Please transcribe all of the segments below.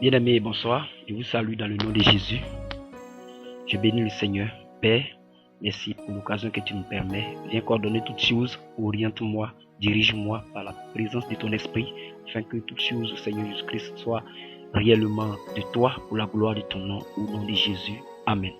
Bien-aimés, bonsoir. Je vous salue dans le nom de Jésus. Je bénis le Seigneur. Père, merci pour l'occasion que tu me permets. Viens coordonner toutes choses. Oriente-moi, dirige-moi par la présence de ton esprit, afin que toutes choses, Seigneur Jésus-Christ, soient réellement de toi pour la gloire de ton nom, au nom de Jésus. Amen.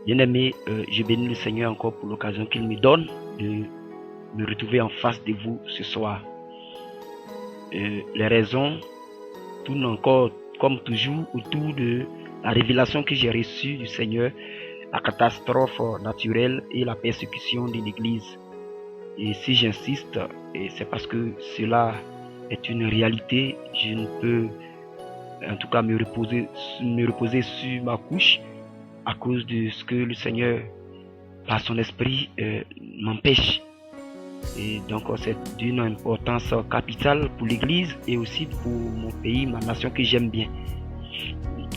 Bien-aimés, je bénis le Seigneur encore pour l'occasion qu'il me donne de me retrouver en face de vous ce soir. Les raisons tournent encore, comme toujours, autour de la révélation que j'ai reçue du Seigneur, la catastrophe naturelle et la persécution de l'Église. Et si j'insiste, c'est parce que cela est une réalité. Je ne peux en tout cas me reposer sur ma couche à cause de ce que le Seigneur, par son esprit, m'empêche. Et donc c'est d'une importance capitale pour l'Église et aussi pour mon pays, ma nation que j'aime bien.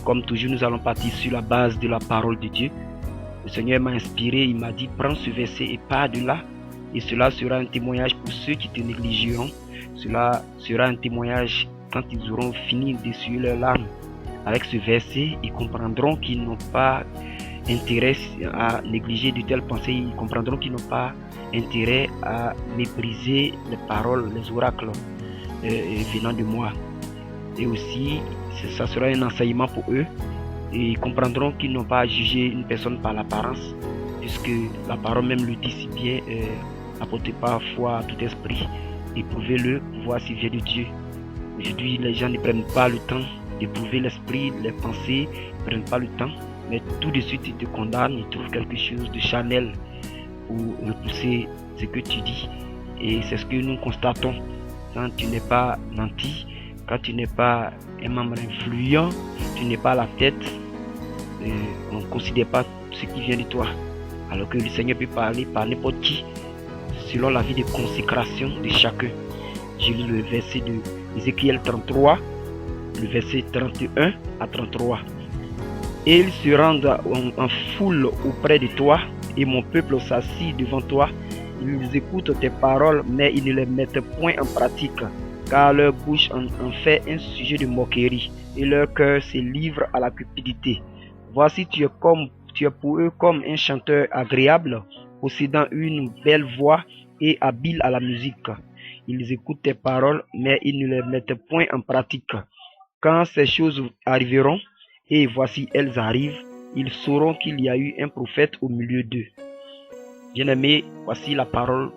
Comme toujours, nous allons partir sur la base de la parole de Dieu. Le Seigneur m'a inspiré, il m'a dit prends ce verset et pars de là. Et cela sera un témoignage pour ceux qui te négligeront. Cela sera un témoignage quand ils auront fini d'essuyer leurs larmes. Avec ce verset, ils comprendront qu'ils n'ont pas intérêt à négliger de telles pensées. Ils comprendront qu'ils n'ont pas intérêt à mépriser les paroles, les oracles venant de moi. Et aussi, ça sera un enseignement pour eux. Et ils comprendront qu'ils n'ont pas à juger une personne par l'apparence, puisque la parole même le dit si bien, apportez pas foi à tout esprit, éprouvez-le pour voir s'il vient de Dieu. Aujourd'hui, les gens ne prennent pas le temps d'éprouver l'esprit, les pensées, ne prennent pas le temps, mais tout de suite ils te condamnent, ils trouvent quelque chose de charnel pour repousser ce que tu dis. Et c'est ce que nous constatons quand tu n'es pas nanti, quand tu n'es pas un membre influent, tu n'es pas la tête, on ne considère pas ce qui vient de toi. Alors que le Seigneur peut parler par n'importe qui, selon la vie de consécration de chacun. J'ai lu le verset de Ézéchiel 33, le verset 31 à 33. Et ils se rendent en foule auprès de toi, et mon peuple s'assit devant toi. Ils écoutent tes paroles, mais ils ne les mettent point en pratique, car leur bouche en fait un sujet de moquerie, et leur cœur se livre à la cupidité. Voici, tu es pour eux comme un chanteur agréable, possédant une belle voix et habile à la musique. Ils écoutent tes paroles, mais ils ne les mettent point en pratique. Quand ces choses arriveront, et voici elles arrivent, ils sauront qu'il y a eu un prophète au milieu d'eux. Bien-aimés, voici la parole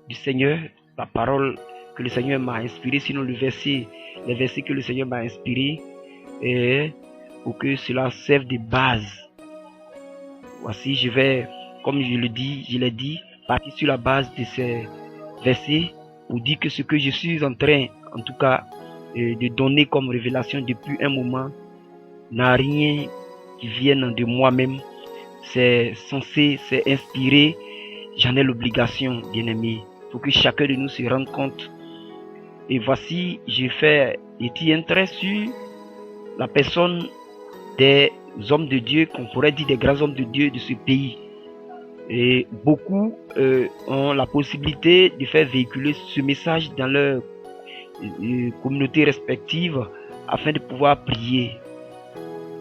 du Seigneur, la parole que le Seigneur m'a inspirée, sinon les versets que le Seigneur m'a inspirés, et pour que cela serve de base. Voici, je vais, comme je l'ai dit, partir sur la base de ces versets pour dire que ce que je suis en train, en tout cas, de donner comme révélation depuis un moment, n'a rien qui vienne de moi-même. C'est censé, c'est inspiré. J'en ai l'obligation, bien-aimé. Il faut que chacun de nous se rende compte. Et voici, j'ai fait un trait sur la personne des hommes de Dieu, qu'on pourrait dire des grands hommes de Dieu de ce pays. Et beaucoup ont la possibilité de faire véhiculer ce message dans leur communauté respective afin de pouvoir prier.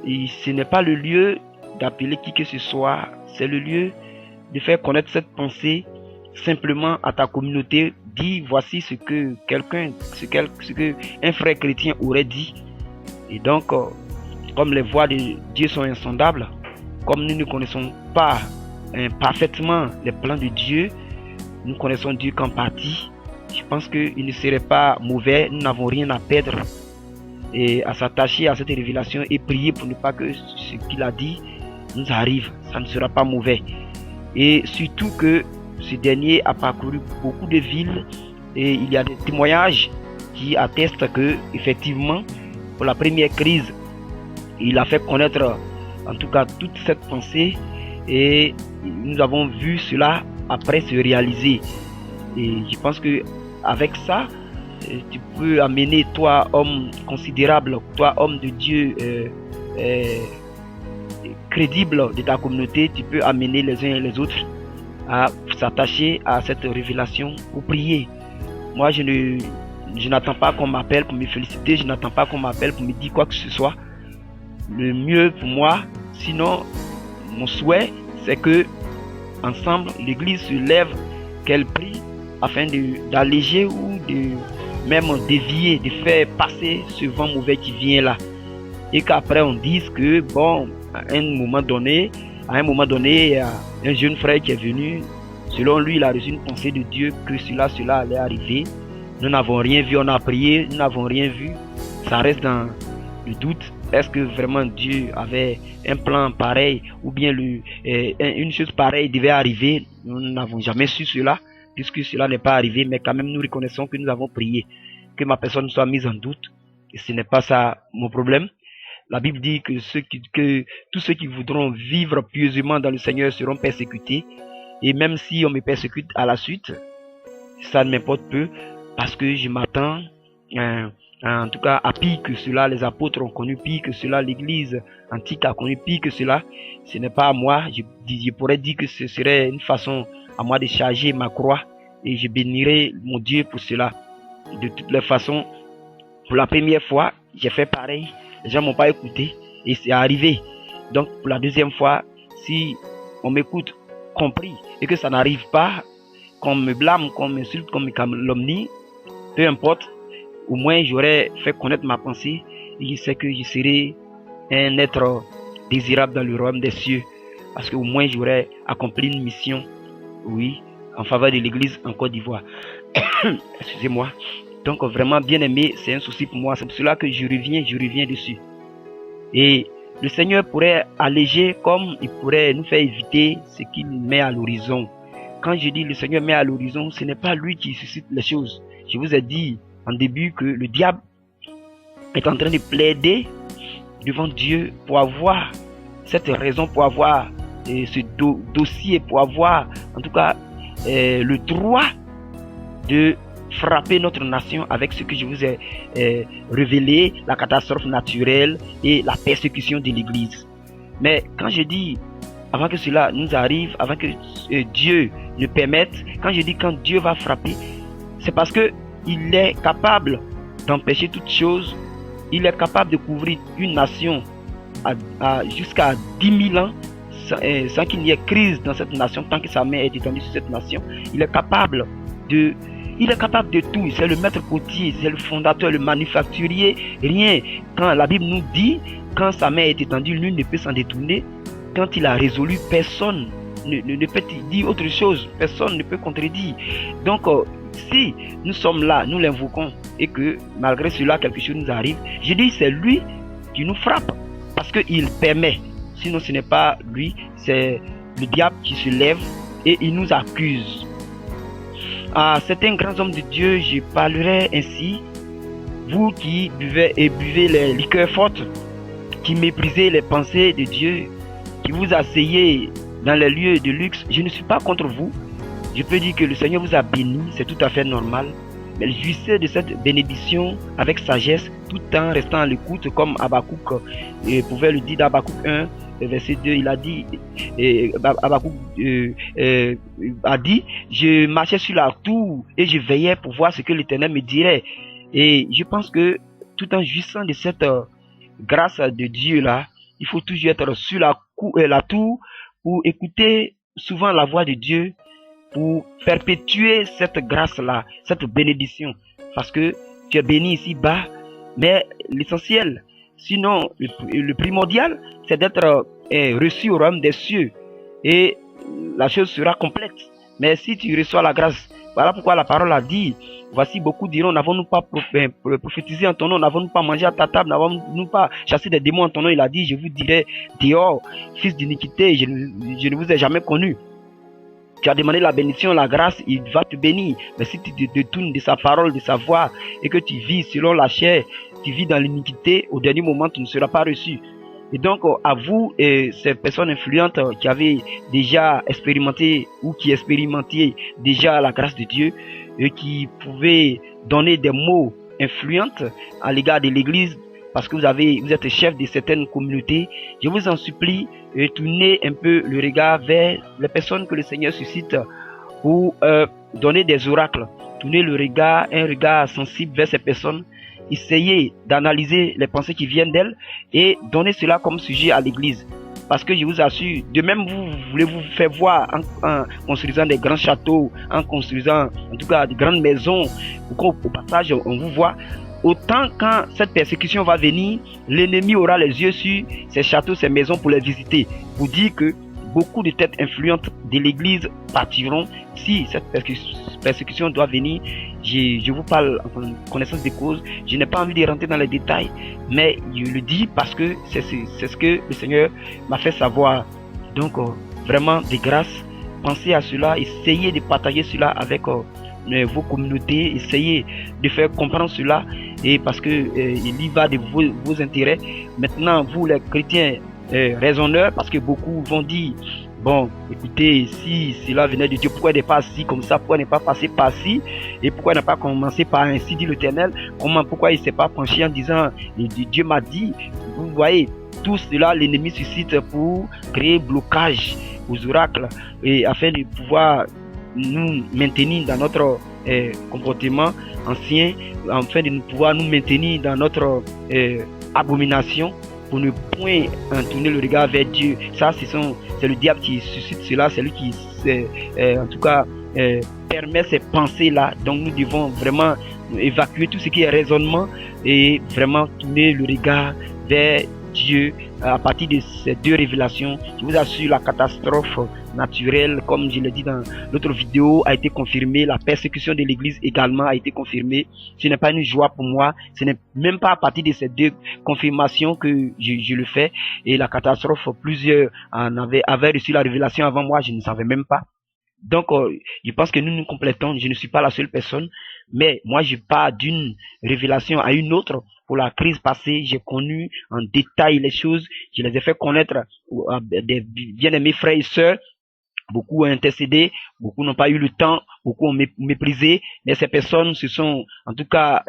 Et ce n'est pas le lieu d'appeler qui que ce soit, c'est le lieu de faire connaître cette pensée simplement à ta communauté. Dis voici ce que un frère chrétien aurait dit. Et donc, comme les voies de Dieu sont insondables, comme nous ne connaissons pas parfaitement les plans de Dieu, nous connaissons Dieu qu'en partie. Je pense qu'il ne serait pas mauvais, nous n'avons rien à perdre et à s'attacher à cette révélation et prier pour ne pas que ce qu'il a dit nous arrive. Ça ne sera pas mauvais. Et surtout que ce dernier a parcouru beaucoup de villes et il y a des témoignages qui attestent que effectivement pour la première crise il a fait connaître en tout cas toute cette pensée et nous avons vu cela après se réaliser. Et je pense que avec ça tu peux amener, toi homme considérable, toi homme de Dieu crédible de ta communauté, tu peux amener les uns et les autres à s'attacher à cette révélation pour prier. Moi je ne Je n'attends pas qu'on m'appelle pour me féliciter, je n'attends pas qu'on m'appelle pour me dire quoi que ce soit. Le mieux pour moi, sinon, mon souhait, c'est que ensemble, l'Église se lève, qu'elle prie, afin d'alléger ou de même dévier, de faire passer ce vent mauvais qui vient là. Et qu'après on dise que, bon, à un moment donné, il y a un jeune frère qui est venu. Selon lui, il a reçu une pensée de Dieu que cela allait arriver. Nous n'avons rien vu, on a prié, nous n'avons rien vu. Ça reste dans le doute. Est-ce que vraiment Dieu avait un plan pareil ou bien une chose pareille devait arriver? Nous n'avons jamais su cela, puisque cela n'est pas arrivé, mais quand même nous reconnaissons que nous avons prié, que ma personne soit mise en doute. Et ce n'est pas ça mon problème. La Bible dit que tous ceux qui voudront vivre pieusement dans le Seigneur seront persécutés. Et même si on me persécute à la suite, ça ne m'importe peu, parce que je m'attends, en tout cas, à pire que cela. Les apôtres ont connu pire que cela, l'Église antique a connu pire que cela. Ce n'est pas à moi. Je pourrais dire que ce serait une façon à moi de charger ma croix, et je bénirai mon Dieu pour cela. De toutes les façons, pour la première fois, j'ai fait pareil. Les gens m'ont pas écouté et c'est arrivé. Donc pour la deuxième fois, si on m'écoute compris et que ça n'arrive pas, qu'on me blâme, qu'on m'insulte, qu'on me calomnie, peu importe, au moins j'aurais fait connaître ma pensée et je sais que je serai un être désirable dans le royaume des cieux, parce qu'au moins j'aurais accompli une mission, oui, en faveur de l'église en Côte d'Ivoire. Excusez-moi. Donc vraiment, bien aimé, c'est un souci pour moi. C'est pour cela que je reviens dessus. Et le Seigneur pourrait alléger comme il pourrait nous faire éviter ce qu'il met à l'horizon. Quand je dis le Seigneur met à l'horizon, ce n'est pas lui qui suscite les choses. Je vous ai dit en début que le diable est en train de plaider devant Dieu pour avoir cette raison, pour avoir ce dossier, pour avoir en tout cas le droit de frapper notre nation avec ce que je vous ai révélé, la catastrophe naturelle et la persécution de l'Église. Mais quand je dis, avant que cela nous arrive, avant que Dieu ne permette, quand je dis quand Dieu va frapper, c'est parce que il est capable d'empêcher toute chose, il est capable de couvrir une nation jusqu'à 10 000 ans sans qu'il n'y ait crise dans cette nation, tant que sa main est étendue sur cette nation. Il est capable de tout, c'est le maître potier, c'est le fondateur, le manufacturier. Rien, quand la Bible nous dit, quand sa main est étendue, nul ne peut s'en détourner. Quand il a résolu, personne ne peut dire autre chose, personne ne peut contredire. Donc, si nous sommes là, nous l'invoquons, et que malgré cela, quelque chose nous arrive, je dis c'est lui qui nous frappe, parce qu'il permet. Sinon, ce n'est pas lui, c'est le diable qui se lève et il nous accuse. À certains grands hommes de Dieu, je parlerai ainsi. Vous qui buvez les liqueurs fortes, qui méprisez les pensées de Dieu, qui vous asseyez dans les lieux de luxe, je ne suis pas contre vous. Je peux dire que le Seigneur vous a béni, c'est tout à fait normal. Mais jouissez de cette bénédiction avec sagesse, tout en restant à l'écoute, comme Habakkuk pouvait le dire dans Habakkuk 1, verset 2, il a dit, Habakkuk a dit, je marchais sur la tour et je veillais pour voir ce que l'Éternel me dirait. Et je pense que tout en jouissant de cette grâce de Dieu là, il faut toujours être sur la tour pour écouter souvent la voix de Dieu, pour perpétuer cette grâce-là, cette bénédiction. Parce que tu es béni ici-bas, mais l'essentiel, sinon le primordial, c'est d'être reçu au royaume des cieux. Et la chose sera complète. Mais si tu reçois la grâce, voilà pourquoi la parole a dit, voici beaucoup diront, n'avons-nous pas prophétisé en ton nom, n'avons-nous pas mangé à ta table, n'avons-nous pas chassé des démons en ton nom. Il a dit, je vous dirai dehors, fils d'iniquité, je ne vous ai jamais connu. Tu as demandé la bénédiction, la grâce, il va te bénir. Mais si tu te détournes de sa parole, de sa voix, et que tu vis selon la chair, tu vis dans l'iniquité, au dernier moment, tu ne seras pas reçu. Et donc, à vous, ces personnes influentes qui avaient déjà expérimenté ou qui expérimentaient déjà la grâce de Dieu, et qui pouvaient donner des mots influents à l'égard de l'Église, parce que vous êtes chef de certaines communautés, je vous en supplie, tournez un peu le regard vers les personnes que le Seigneur suscite pour donner des oracles. tourner le regard, un regard sensible vers ces personnes, essayer d'analyser les pensées qui viennent d'elles et donner cela comme sujet à l'église. Parce que je vous assure, de même vous voulez vous faire voir en construisant des grands châteaux, en construisant en tout cas de grandes maisons, au passage on vous voit. Autant quand cette persécution va venir, l'ennemi aura les yeux sur ces châteaux, ces maisons pour les visiter. Pour dire que beaucoup de têtes influentes de l'église partiront si cette persécution doit venir. Je vous parle en connaissance de cause. Je n'ai pas envie de rentrer dans les détails, mais je le dis parce que c'est ce que le Seigneur m'a fait savoir. Donc, vraiment, de grâce, pensez à cela, essayez de partager cela avec vos communautés, essayez de faire comprendre cela, et parce que il y va de vos intérêts. Maintenant, vous les chrétiens raisonneurs, parce que beaucoup vont dire, bon, écoutez, si cela venait de Dieu, pourquoi n'est pas assis comme ça, pourquoi n'est pas passé par ci, et pourquoi n'a pas commencé par ainsi, dit l'Éternel, pourquoi il ne s'est pas penché en disant, Dieu m'a dit. Vous voyez, tout cela, l'ennemi suscite pour créer blocage aux oracles, et afin de pouvoir nous maintenir dans notre comportement ancien, afin de pouvoir nous maintenir dans notre abomination, pour ne point tourner le regard vers Dieu. Ça, c'est le diable qui suscite cela, c'est lui qui en tout cas permet ces pensées-là. Donc nous devons vraiment évacuer tout ce qui est raisonnement et vraiment tourner le regard vers Dieu à partir de ces deux révélations. Je vous assure, la catastrophe naturelle, comme je l'ai dit dans l'autre vidéo, a été confirmée. La persécution de l'église également a été confirmée. Ce n'est pas une joie pour moi. Ce n'est même pas à partir de ces deux confirmations que je le fais. Et la catastrophe, plusieurs avaient reçu la révélation avant moi, je ne savais même pas. Donc, je pense que nous nous complétons. Je ne suis pas la seule personne, mais moi, je pars d'une révélation à une autre. Pour la crise passée, j'ai connu en détail les choses. Je les ai fait connaître à des bien-aimés frères et sœurs. Beaucoup ont intercédé, beaucoup n'ont pas eu le temps, beaucoup ont méprisé, mais ces personnes se sont en tout cas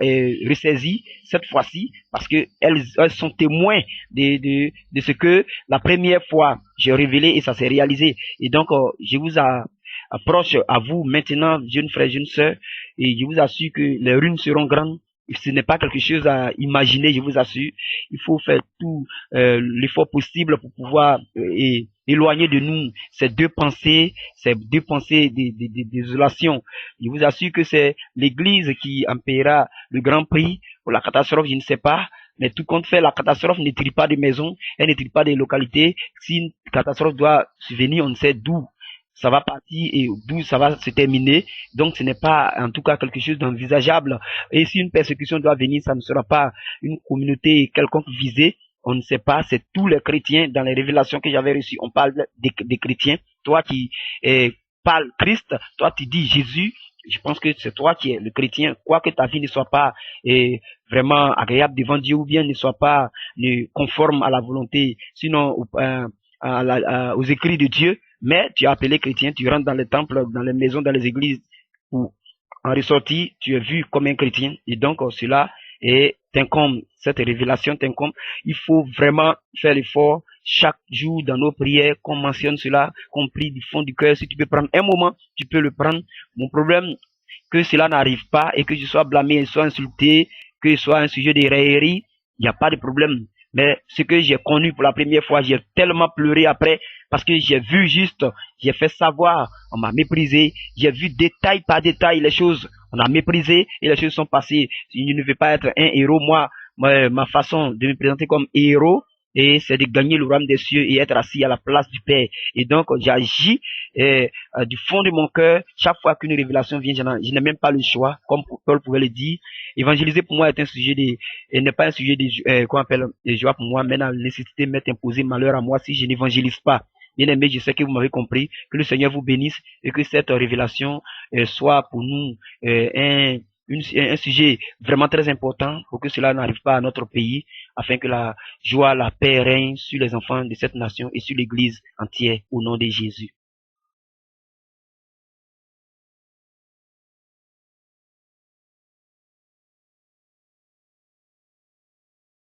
ressaisies cette fois-ci, parce que elles sont témoins de ce que la première fois j'ai révélé et ça s'est réalisé. Et donc je vous approche à vous maintenant, jeunes frères, jeunes sœurs, et je vous assure que les ruines seront grandes. Ce n'est pas quelque chose à imaginer, je vous assure. Il faut faire tout l'effort possible pour pouvoir éloigner de nous ces deux pensées désolation. Je vous assure que c'est l'Église qui en paiera le grand prix pour la catastrophe, je ne sais pas. Mais tout compte fait, la catastrophe ne tire pas de maisons, elle ne tire pas des localités. Si une catastrophe doit survenir, on ne sait d'où ça va partir et d'où ça va se terminer. Donc ce n'est pas en tout cas quelque chose d'envisageable. Et si une persécution doit venir, ça ne sera pas une communauté quelconque visée. On ne sait pas, c'est tous les chrétiens. Dans les révélations que j'avais reçues, on parle des chrétiens. Toi qui parles Christ, toi tu dis Jésus, je pense que c'est toi qui es le chrétien. Quoi que ta vie ne soit pas vraiment agréable devant Dieu, ou bien ne soit pas conforme à la volonté, sinon aux écrits de Dieu, mais tu es appelé chrétien, tu rentres dans les temples, dans les maisons, dans les églises, où en ressorti, tu es vu comme un chrétien, et donc cela t'incombe, cette révélation t'incombe. Il faut vraiment faire l'effort chaque jour dans nos prières, qu'on mentionne cela, qu'on prie du fond du cœur. Si tu peux prendre un moment, tu peux le prendre. Mon problème, que cela n'arrive pas et que je sois blâmé, soit insulté, que ce soit un sujet de raillerie, il n'y a pas de problème. Mais ce que j'ai connu pour la première fois, j'ai tellement pleuré après, parce que j'ai vu juste, j'ai fait savoir, on m'a méprisé, j'ai vu détail par détail les choses, on a méprisé et les choses sont passées. Je ne veux pas être un héros, moi, ma façon de me présenter comme héros, et c'est de gagner le royaume des cieux et être assis à la place du Père. Et donc, j'agis du fond de mon cœur. Chaque fois qu'une révélation vient, je n'ai même pas le choix, comme Paul pouvait le dire. Évangéliser pour moi est un sujet et n'est pas un sujet qu'on appelle de joie pour moi, mais la nécessité m'est imposée malheur à moi si je n'évangélise pas. Bien aimé, je sais que vous m'avez compris, que le Seigneur vous bénisse et que cette révélation soit pour nous un sujet vraiment très important pour que cela n'arrive pas à notre pays, afin que la joie, la paix règne sur les enfants de cette nation et sur l'Église entière au nom de Jésus.